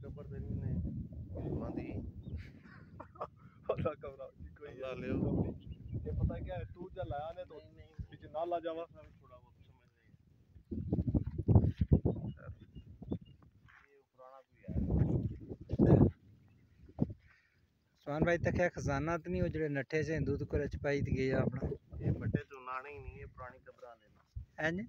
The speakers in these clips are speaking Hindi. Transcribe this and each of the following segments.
कबर देनी ने मांदी अल्लाह कबरा कोई अल्लाह ले ये पता क्या है तू जब लाया ने तो पीछे ना ला जावा थोड़ा बहुत समझ नहीं ये पुराना भी है सुभान भाई तक क्या खजाना तो नहीं हो जड़े नठे से हिंदू तो करे छपाई दी गई अपना ये बट्टे तो नाने ही नहीं है पुरानी कबरा लेना हैं जी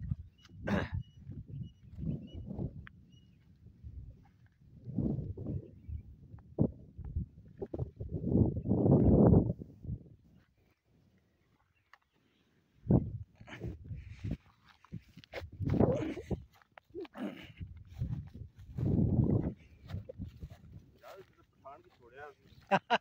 यार पठान की छोड़या